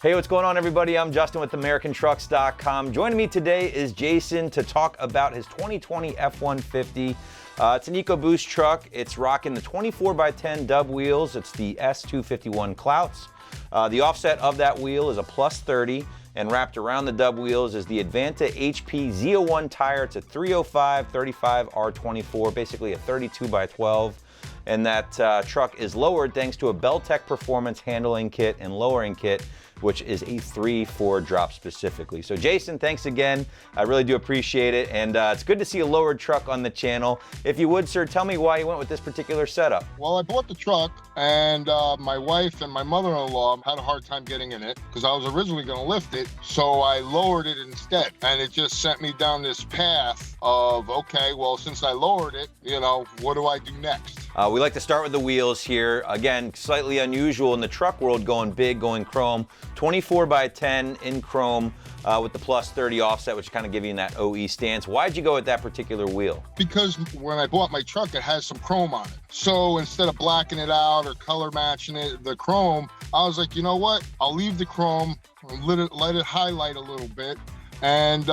Hey, what's going on, everybody? I'm Justin with AmericanTrucks.com. Joining me today is Jason to talk about his 2020 F-150. It's an EcoBoost truck. It's rocking the 24x10 dub wheels. It's the S251 Clouts. The offset of that wheel is a plus 30, and wrapped around the dub wheels is the Advanta HP Z01 tire. It's a 305/35 R24, basically a 32x12. And that truck is lowered thanks to a Beltec Performance handling kit and lowering kit, which is a 3/4 drop specifically. So Jason, thanks again. I really do appreciate it. And it's good to see a lowered truck on the channel. If you would, sir, tell me why you went with this particular setup. Well, I bought the truck, and my wife and my mother-in-law had a hard time getting in it because I was originally going to lift it. So I lowered it instead. And it just sent me down this path of, okay, well, since I lowered it, you know, what do I do next? We like to start with the wheels here. Again, slightly unusual in the truck world, going big, going chrome. 24x10 in chrome with the plus 30 offset, which kind of give you that OE stance. Why'd you go with that particular wheel? Because when I bought my truck, it has some chrome on it. So instead of blacking it out or color matching it, the chrome, I was like, you know what? I'll leave the chrome, let it highlight a little bit. And,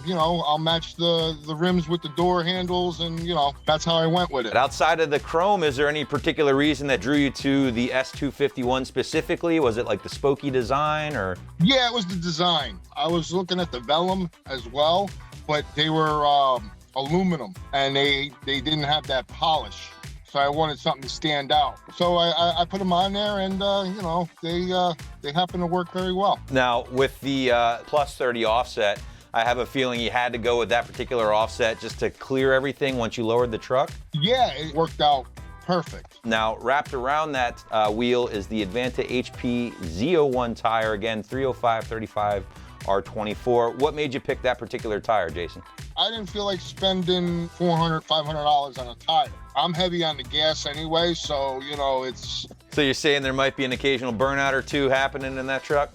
you know, I'll match the rims with the door handles, and, you know, that's how I went with it. But outside of the chrome, is there any particular reason that drew you to the S251 specifically? Was it like the spokey design, or? Yeah, it was the design. I was looking at the vellum as well, but they were aluminum, and they didn't have that polish. So I wanted something to stand out. So I put them on there, and you know, they happen to work very well. Now, with the plus 30 offset, I have a feeling you had to go with that particular offset just to clear everything once you lowered the truck? Yeah, it worked out perfect. Now, wrapped around that wheel is the Advanta HP Z01 tire, again, 305/35 R24. What made you pick that particular tire, Jason? I didn't feel like spending $400, $500 on a tire. I'm heavy on the gas anyway, so, you know, it's... So you're saying there might be an occasional burnout or two happening in that truck?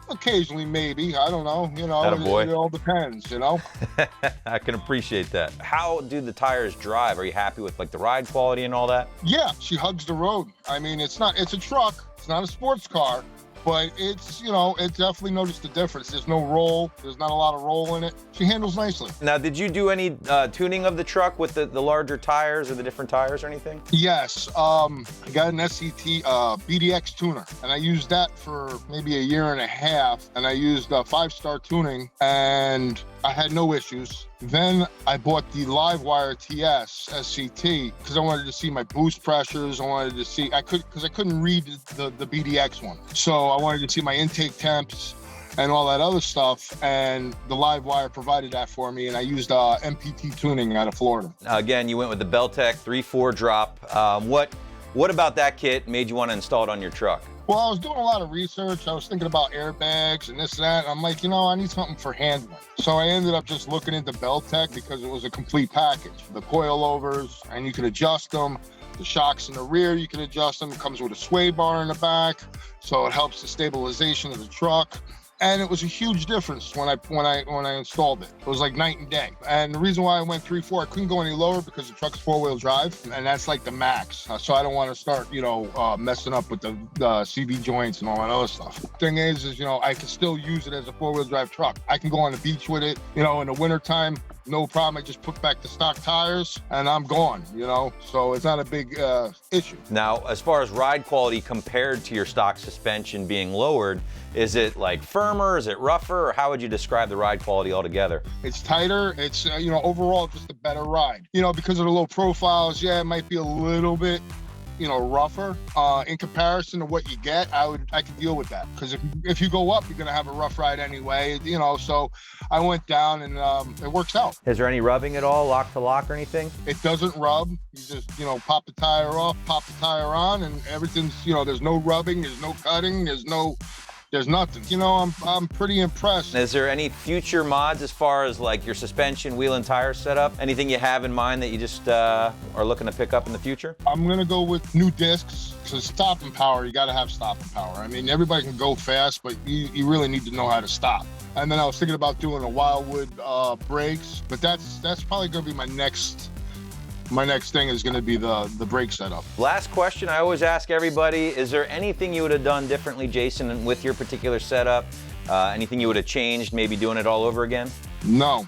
Occasionally, maybe. I don't know. You know, it all depends, you know? I can appreciate that. How do the tires drive? Are you happy with, like, the ride quality and all that? Yeah, she hugs the road. I mean, it's a truck. It's not a sports car. But it's, you know, it definitely noticed the difference. There's no roll. There's not a lot of roll in it. She handles nicely. Now, did you do any tuning of the truck with the larger tires or the different tires or anything? Yes. I got an SCT BDX tuner, and I used that for maybe a year and a half. And I used 5-star tuning, and I had no issues. Then I bought the Livewire TS SCT because I wanted to see my boost pressures. I wanted to see, because I couldn't read the BDX one. So I wanted to see my intake temps and all that other stuff. And the Livewire provided that for me. And I used MPT tuning out of Florida. Again, you went with the Beltec 3/4 drop. What about that kit made you want to install it on your truck? Well, I was doing a lot of research. I was thinking about airbags and this and that. And I'm like, you know, I need something for handling. So I ended up just looking into Beltec because it was a complete package. The coilovers, and you can adjust them. The shocks in the rear, you can adjust them. It comes with a sway bar in the back, so it helps the stabilization of the truck. And it was a huge difference when I installed it. It was like night and day. And the reason why I went 3/4, I couldn't go any lower because the truck's 4-wheel drive, and that's like the max. So I don't want to start, you know, messing up with the CV joints and all that other stuff. Thing is, you know, I can still use it as a 4-wheel drive truck. I can go on the beach with it, you know, in the wintertime. No problem. I just put back the stock tires and I'm gone, you know, so it's not a big issue. Now, as far as ride quality compared to your stock suspension being lowered, is it like firmer, is it rougher, or how would you describe the ride quality altogether? It's tighter. It's, you know, overall just a better ride. You know, because of the low profiles, yeah, it might be a little bit, you know, rougher. In comparison to what you get, I could deal with that. Because if you go up, you're gonna have a rough ride anyway, you know, so I went down and it works out. Is there any rubbing at all, lock to lock or anything? It doesn't rub. You just, you know, pop the tire off, pop the tire on, and everything's, you know, there's no rubbing, there's no cutting, there's nothing. You know, I'm pretty impressed. Is there any future mods as far as like your suspension, wheel and tire setup? Anything you have in mind that you just are looking to pick up in the future? I'm gonna go with new discs. So stopping power, you gotta have stopping power. I mean, everybody can go fast, but you really need to know how to stop. And then I was thinking about doing a Wildwood brakes, but that's probably gonna be my next my next thing is going to be the brake setup. Last question I always ask everybody, is there anything you would have done differently, Jason, with your particular setup? Anything you would have changed, maybe doing it all over again? No,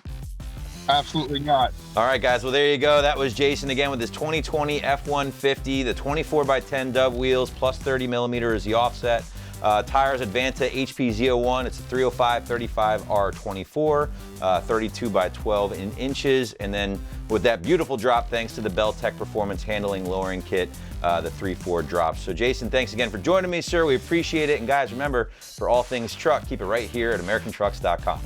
absolutely not. All right, guys, well, there you go. That was Jason again with his 2020 F-150, the 24x10 dub wheels, plus 30 millimeter is the offset. Tires Advanta HP Z01, it's a 305/35R24, 32x12 in inches, and then with that beautiful drop, thanks to the Beltec Performance Handling Lowering Kit, the 3/4 drops. So Jason, thanks again for joining me, sir. We appreciate it. And guys, remember, for all things truck, keep it right here at AmericanTrucks.com.